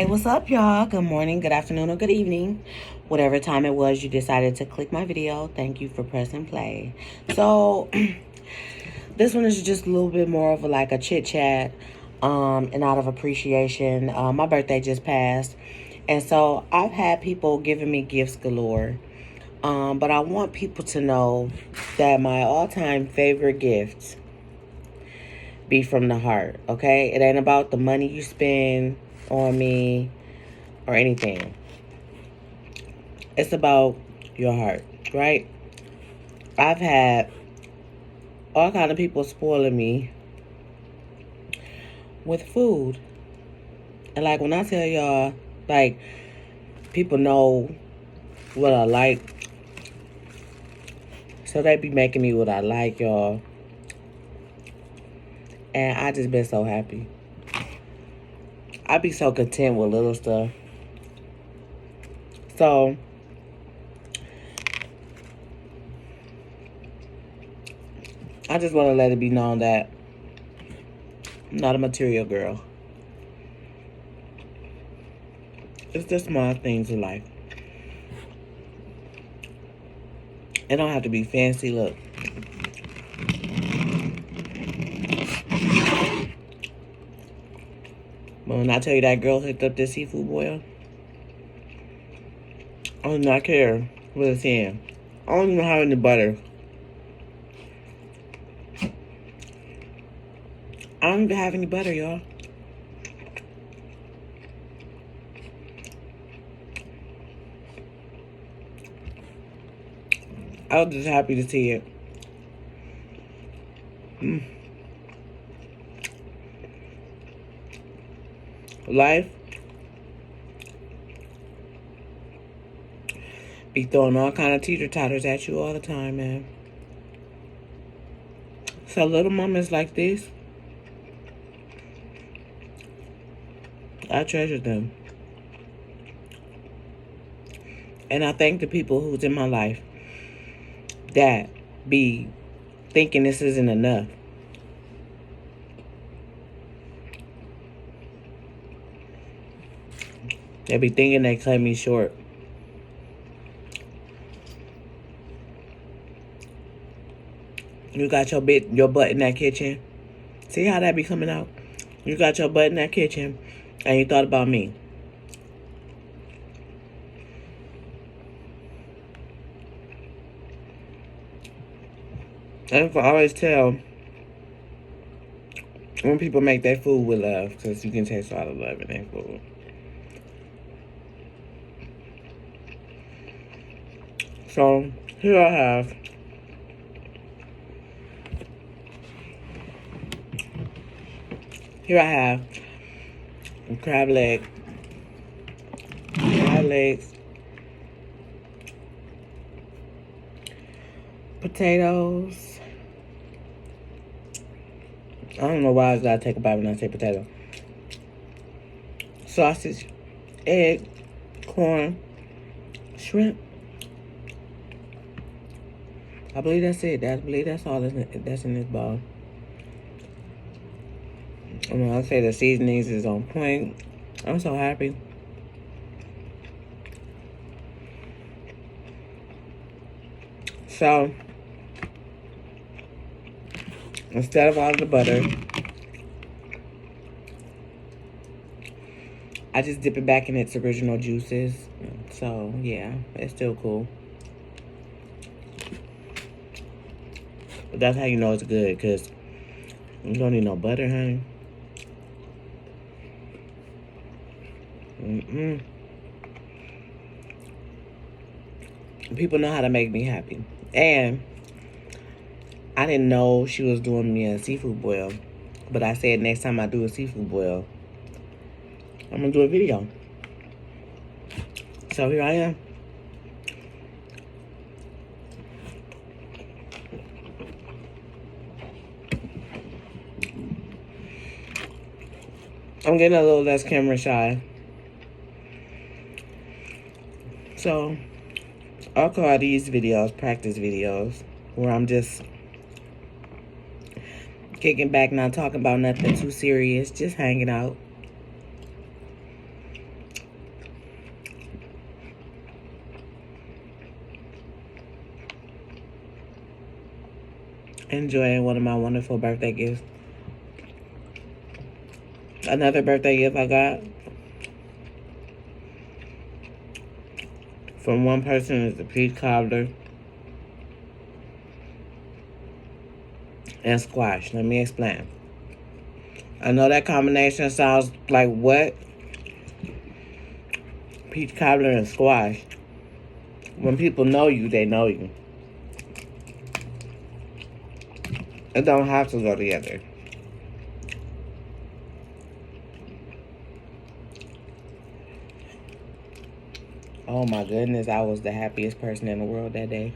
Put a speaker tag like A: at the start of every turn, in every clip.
A: Hey, what's up, y'all? Good morning, good afternoon, or good evening. Whatever time it was you decided to click my video, thank you for pressing play. So, this one is just a little bit more of like a chit chat and out of appreciation. My birthday just passed, and so I've had people giving me gifts galore. But I want people to know that my all-time favorite gifts be from the heart, okay? It ain't about the money you spend on me or anything. It's about your heart, right? I've had all kind of people spoiling me with food. And like when I tell y'all, like people know what I like. So they be making me what I like, y'all. And I just been so happy. I be so content with little stuff. So I just want to let it be known that I'm not a material girl. It's the small things in life. It don't have to be fancy. Look. But when I tell you that girl hooked up this seafood boil, I do not care what it's in. I don't even have any butter. I don't even have any butter, y'all. I was just happy to see it. Life be throwing all kind of teeter-totters at you all the time, man. So little moments like this, I treasure them. And I thank the people who's in my life that be thinking this isn't enough. They be thinking they cut me short. You got your butt in that kitchen. See how that be coming out? You got your butt in that kitchen and you thought about me. And I always tell when people make their food with love, because you can taste a lot of love in their food. So here I have crab legs, potatoes. I don't know why I gotta take a bite when I say potato. Sausage, egg, corn, shrimp. I believe that's it. I believe that's all that's in this bowl. And when I say the seasonings is on point, I'm so happy. So, instead of all the butter, I just dip it back in its original juices. So, yeah, it's still cool. But that's how you know it's good, because you don't need no butter, honey. People know how to make me happy. And I didn't know she was doing me a seafood boil. But I said next time I do a seafood boil, I'm going to do a video. So here I am. I'm getting a little less camera shy. So I'll call these videos practice videos, where I'm just kicking back, not talking about nothing too serious, just hanging out. enjoying one of my wonderful birthday gifts. Another birthday gift I got from one person is the peach cobbler and squash. Let me explain. I know that combination sounds like what? Peach cobbler and squash. When people know you, they know you. It don't have to go together. Oh my goodness, I was the happiest person in the world that day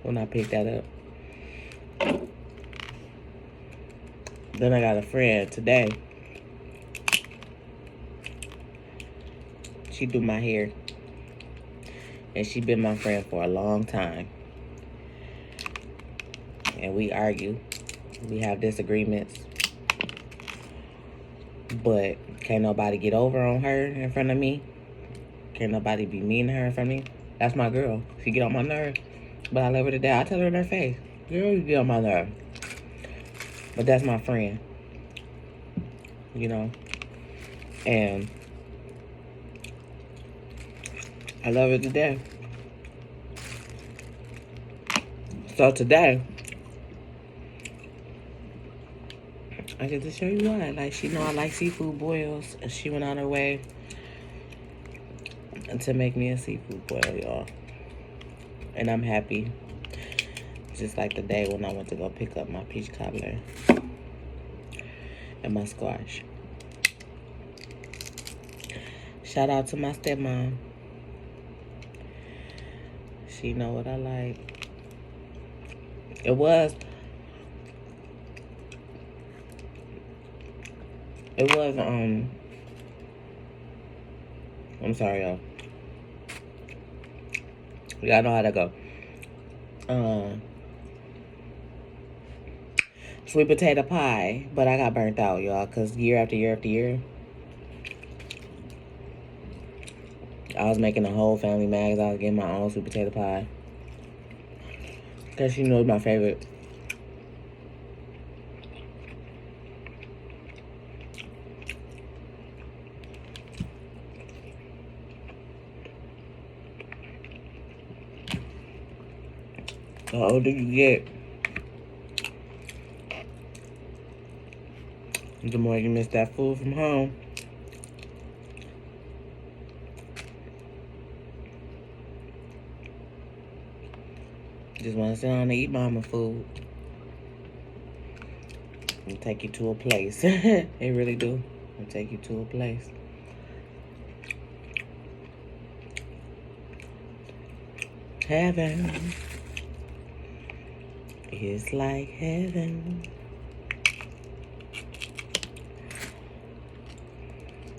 A: when I picked that up. Then I got a friend today. She do my hair. And she been my friend for a long time. And we argue. We have disagreements. But can't nobody get over on her in front of me. Can't nobody be mean to her in front of me. That's my girl. She get on my nerves. But I love her to death. I tell her in her face, girl, you get on my nerves. But that's my friend. You know? And I love her to death. So today, I get to show you why. Like, she know I like seafood boils. And she went on her way to make me a seafood boil, y'all. And I'm happy. Just like the day when I went to go pick up my peach cobbler and my squash. Shout out to my stepmom. She know what I like. It was I'm sorry, y'all. Y'all know how to go. Sweet potato pie, but I got burnt out, y'all, because year after year after year, I was making the whole family mad because I was getting my own sweet potato pie. Because she knows my favorite. The older you get, the more you miss that food from home. Just want to sit down and eat mama food. It'll take you to a place. It really do. It'll take you to a place. Heaven. It's like heaven.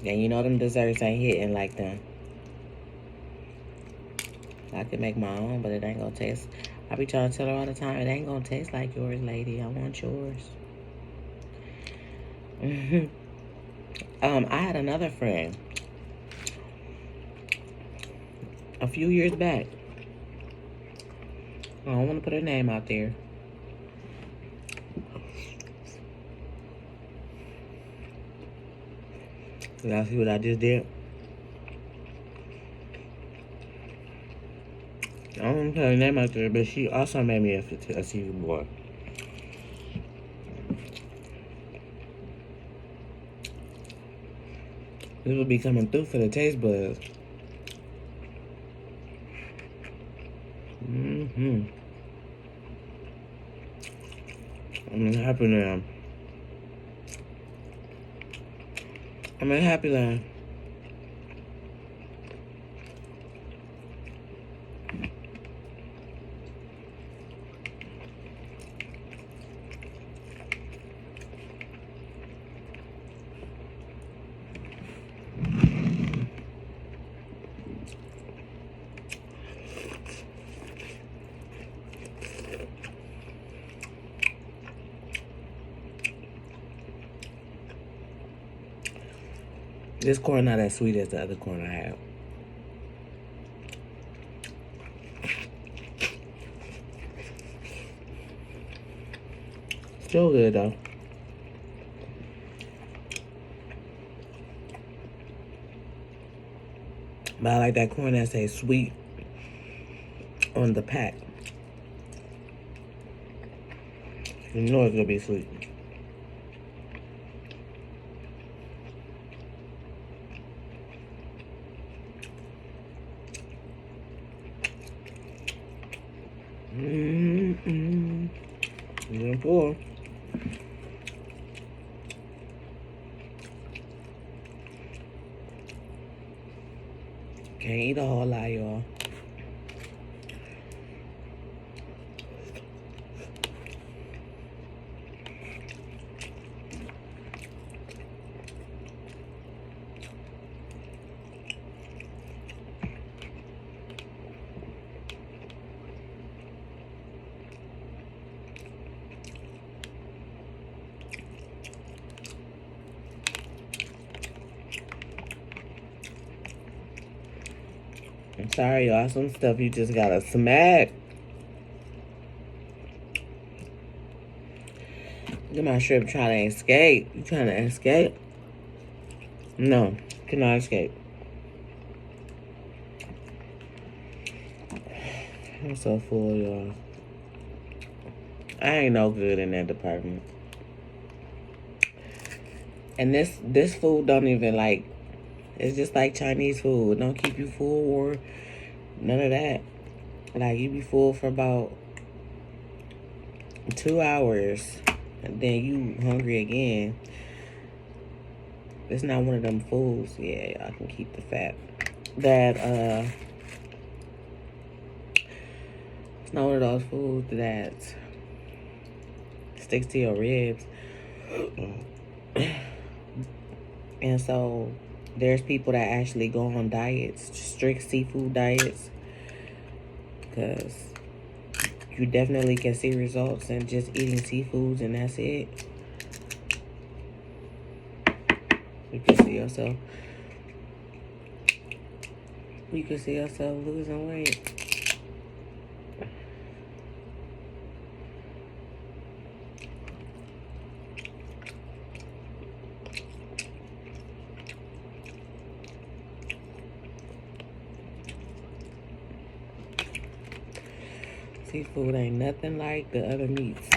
A: And you know them desserts ain't hitting like them. I could make my own, but it ain't gonna taste. I be trying to tell her all the time, it ain't gonna taste like yours, lady. I want yours. I had another friend a few years back. I don't want to put her name out there. Y'all see what I just did? I don't want to put her name out there, but she also made me a seafood boy. This will be coming through for the taste buds. I'm in happy now. I'm in happy land. This corn not as sweet as the other corn I had. Still good though. But I like that corn that says sweet on the pack. You know it's gonna be sweet. You're full. Can't eat a whole lot, y'all. I'm sorry, y'all. Some stuff you just gotta smack. Look at my shrimp trying to escape. You trying to escape? No, cannot escape. I'm so full, y'all. I ain't no good in that department. And this food don't even like. It's just like Chinese food. It don't keep you full or none of that. Like you be full for about 2 hours, and then you hungry again. It's not one of them foods. Yeah, y'all can keep the fat. That it's not one of those foods that sticks to your ribs. And so there's people that actually go on diets, strict seafood diets, because you definitely can see results in just eating seafoods and that's it. You can see yourself. You can see yourself losing weight. Seafood ain't nothing like the other meats.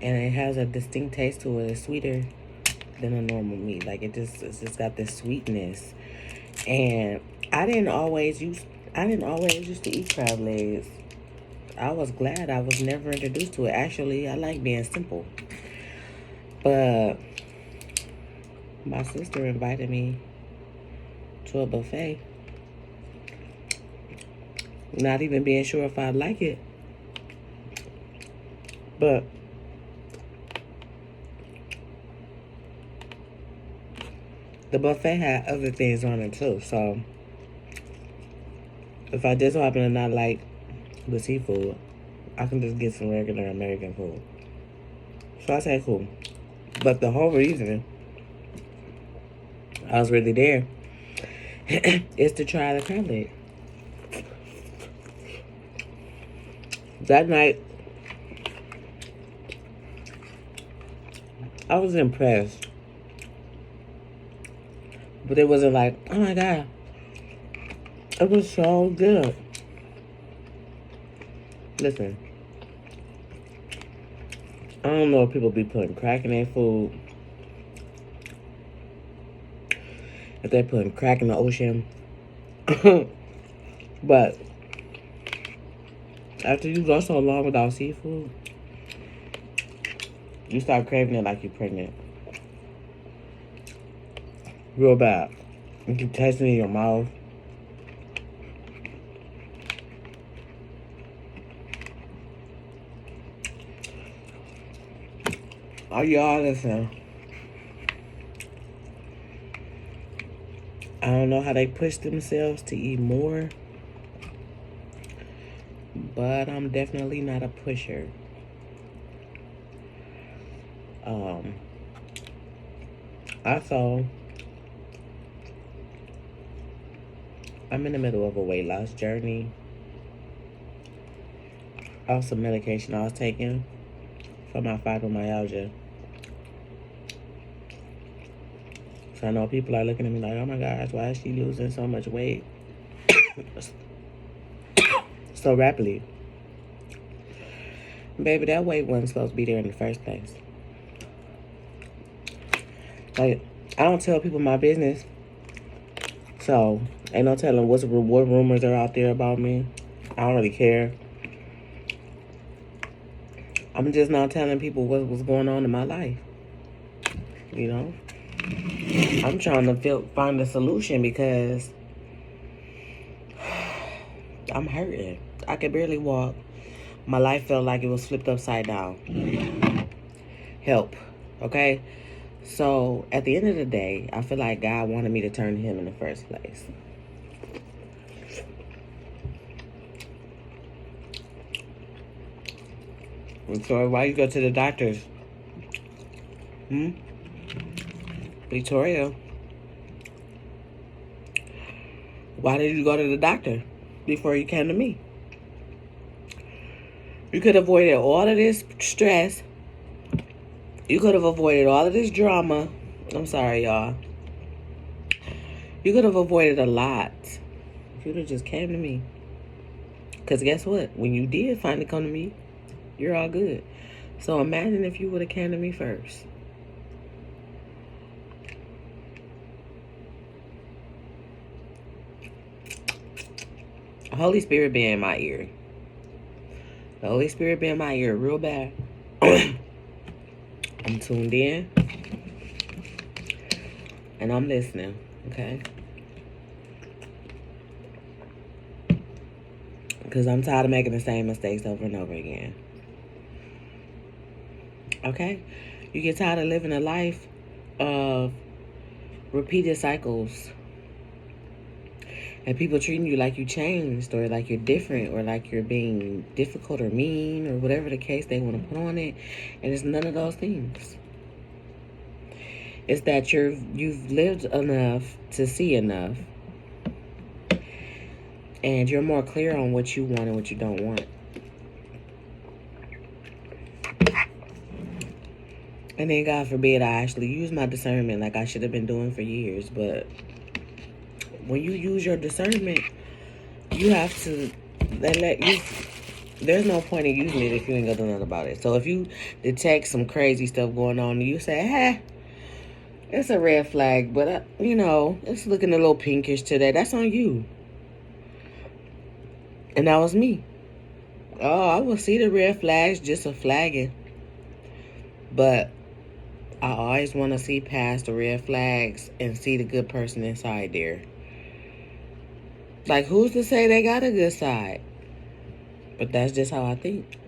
A: And it has a distinct taste to it. It's sweeter than a normal meat. Like it's just got this sweetness. And I didn't always used to eat crab legs. I was glad I was never introduced to it. Actually, I like being simple. But my sister invited me to a buffet, not even being sure if I'd like it. But the buffet had other things on it too. So if I just happen to not like the seafood, I can just get some regular American food. So I said, cool. But the whole reason I was really there is to try the crab leg. That night, I was impressed. But it wasn't like, oh my God. It was so good. Listen, I don't know if people be putting crack in their food. If they're putting crack in the ocean. But after you go so long without seafood, you start craving it like you're pregnant. Real bad. You keep tasting it in your mouth. Oh, y'all, listen. I don't know how they push themselves to eat more, but I'm definitely not a pusher. Also, I'm in the middle of a weight loss journey. Also, medication I was taking. for my fibromyalgia. So I know people are looking at me like, oh my gosh, why is she losing so much weight so rapidly? Baby, that weight wasn't supposed to be there in the first place. Like, I don't tell people my business. So, ain't no telling what rumors are out there about me. I don't really care. I'm just not telling people what's going on in my life. You know? I'm trying to find a solution because I'm hurting. I could barely walk. My life felt like it was flipped upside down. Help. Okay? So, at the end of the day, I feel like God wanted me to turn to him in the first place. Victoria, why you go to the doctors? Victoria, why did you go to the doctor before you came to me? You could have avoided all of this stress. You could have avoided all of this drama. I'm sorry, y'all. You could have avoided a lot if you would have just came to me. Because guess what? When you did finally come to me, you're all good. So imagine if you would have came to me first. The Holy Spirit be in my ear. The Holy Spirit be in my ear real bad. I'm tuned in. And I'm listening. Okay? Because I'm tired of making the same mistakes over and over again. Okay? You get tired of living a life of repeated cycles. And people treating you like you changed or like you're different or like you're being difficult or mean or whatever the case they want to put on it. And it's none of those things. It's that you've lived enough to see enough. And you're more clear on what you want and what you don't want. And then, God forbid, I actually use my discernment like I should have been doing for years. But when you use your discernment, you have to there's no point in using it if you ain't gonna do nothing about it. So if you detect some crazy stuff going on and you say, hey, it's a red flag, but it's looking a little pinkish today, that's on you. And that was me. Oh, I will see the red flags, just a flagging. But I always want to see past the red flags and see the good person inside there. Like, who's to say they got a good side? But that's just how I think.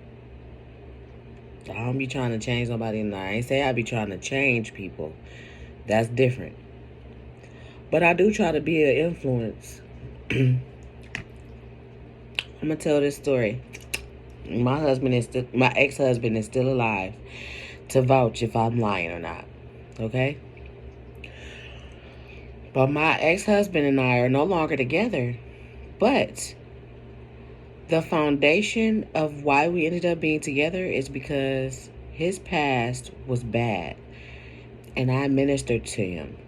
A: I don't be trying to change nobody. And I ain't say I be trying to change people. That's different. But I do try to be an influence. I'm going to tell this story. My ex-husband is still alive to vouch if I'm lying or not. Okay? But my ex-husband and I are no longer together. But the foundation of why we ended up being together is because his past was bad. And I ministered to him.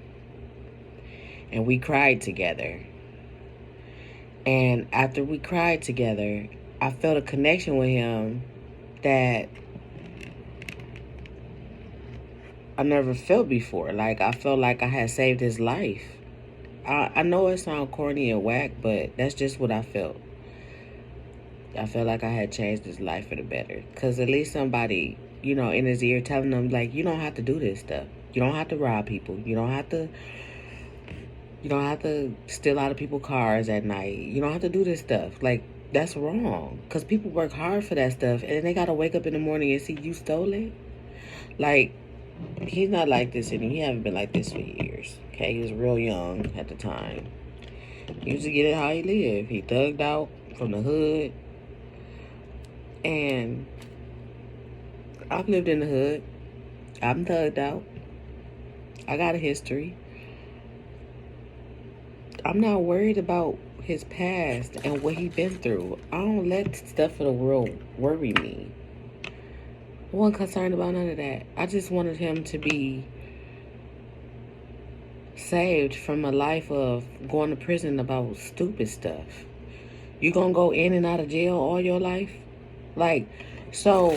A: And we cried together. And after we cried together, I felt a connection with him that I never felt before. Like, I felt like I had saved his life. I know it sounds corny and whack, but that's just what I felt. I felt like I had changed his life for the better. Because at least somebody, in his ear telling him, like, you don't have to do this stuff. You don't have to rob people. You don't have to steal out of people's cars at night. You don't have to do this stuff. Like, that's wrong. Because people work hard for that stuff. And then they got to wake up in the morning and see you stole it. Like, he's not like this anymore. He haven't been like this for years. Okay, he was real young at the time. He used to get it how he lived. He thugged out from the hood. And I've lived in the hood. I'm thugged out. I got a history. I'm not worried about his past and what he been through. I don't let stuff of the world worry me. I wasn't concerned about none of that. I just wanted him to be saved from a life of going to prison about stupid stuff. You gonna go in and out of jail all your life? Like, so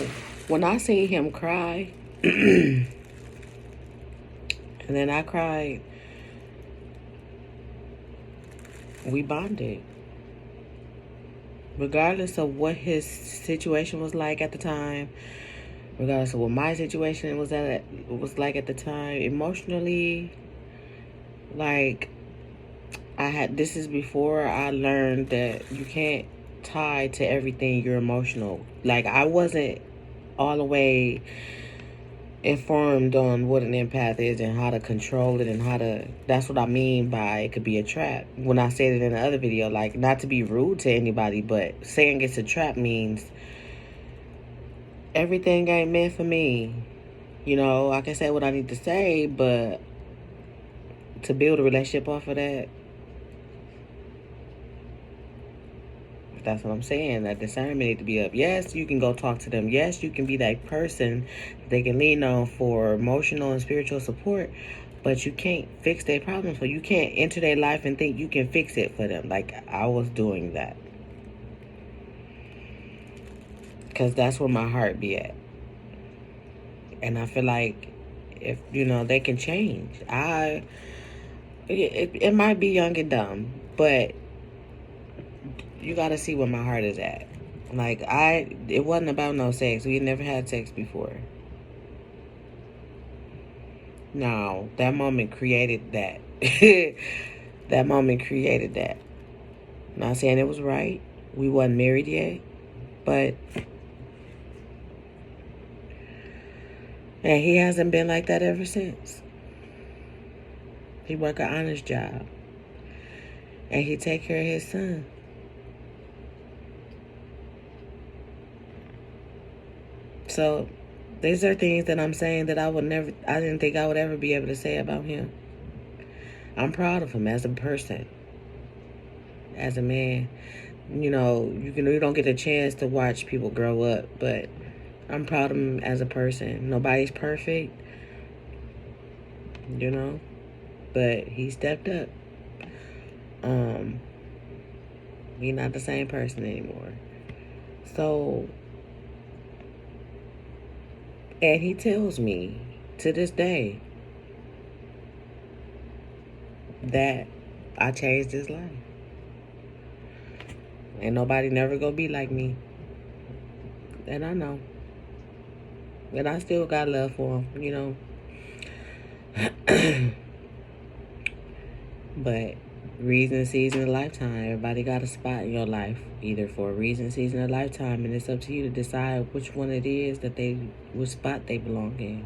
A: when I see him cry, and then I cried, we bonded. Regardless of what his situation was like at the time, regardless of what my situation was like at the time, emotionally, like, this is before I learned that you can't tie to everything you're emotional. Like, I wasn't all the way informed on what an empath is and how to control it and that's what I mean by it could be a trap. When I said it in the other video, like, not to be rude to anybody, but saying it's a trap means everything ain't meant for me. You know, I can say what I need to say, but to build a relationship off of that, that's what I'm saying. That discernment need to be up. Yes, you can go talk to them. Yes, you can be that person they can lean on for emotional and spiritual support, but you can't fix their problems. So you can't enter their life and think you can fix it for them. Like, I was doing that. Because that's where my heart be at. And I feel like if, they can change. It might be young and dumb, but you gotta see where my heart is at. Like, it wasn't about no sex. We had never had sex before. No, that moment created that. That moment created that. Not saying it was right. We wasn't married yet, but and he hasn't been like that ever since. He work an honest job, and he take care of his son. So these are things that I'm saying that I didn't think I would ever be able to say about him. I'm proud of him as a person, as a man. You don't get a chance to watch people grow up, but I'm proud of him as a person. Nobody's perfect, but he stepped up. He's not the same person anymore. So, and he tells me to this day that I changed his life. Ain't nobody never gonna be like me. And I know. And I still got love for him, But reason, season, a lifetime. Everybody got a spot in your life, either for a reason, season, or lifetime, and it's up to you to decide which one it is which spot they belong in.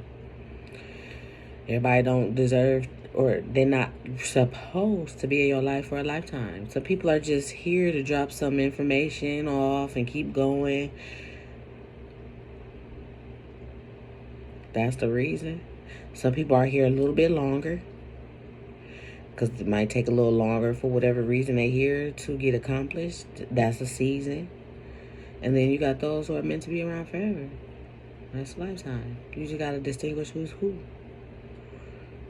A: Everybody don't deserve, or they're not supposed to be in your life for a lifetime. So people are just here to drop some information off and keep going. That's the reason. Some people are here a little bit longer, because it might take a little longer for whatever reason they're here to get accomplished. That's a season. And then you got those who are meant to be around forever. That's lifetime. You just got to distinguish who's who.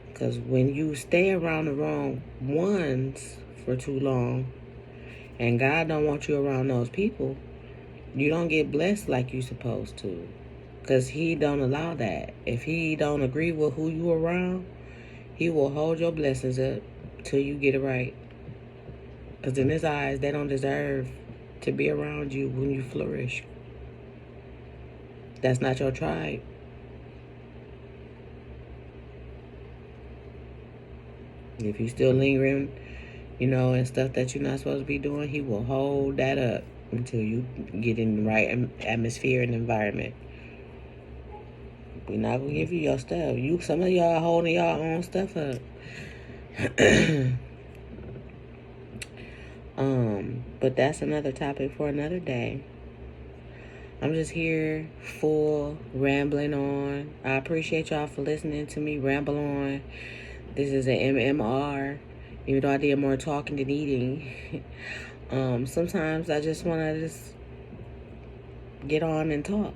A: Because when you stay around the wrong ones for too long, and God don't want you around those people, you don't get blessed like you supposed to. Because he don't allow that. If he don't agree with who you around, he will hold your blessings up till you get it right. Because in his eyes, they don't deserve to be around you when you flourish. That's not your tribe. If you still lingering, and stuff that you're not supposed to be doing, he will hold that up until you get in the right atmosphere and environment. We're not going to give you your stuff. Some of y'all are holding y'all own stuff up. But that's another topic for another day. I'm just here full rambling on. I appreciate y'all for listening to me ramble on. This is an MMR, even though I did more talking than eating. Sometimes I just want to get on and talk,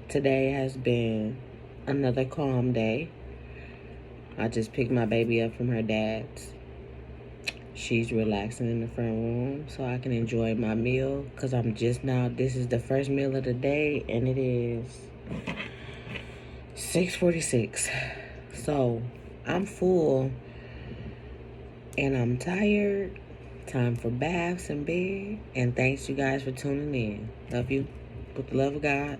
A: Today has been another calm day. I just picked my baby up from her dad's. She's relaxing in the front room so I can enjoy my meal, because this is the first meal of the day, and it is 6:46. So I'm full and I'm tired. Time for baths and bed. And thanks you guys for tuning in. Love you with the love of God.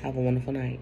A: Have a wonderful night.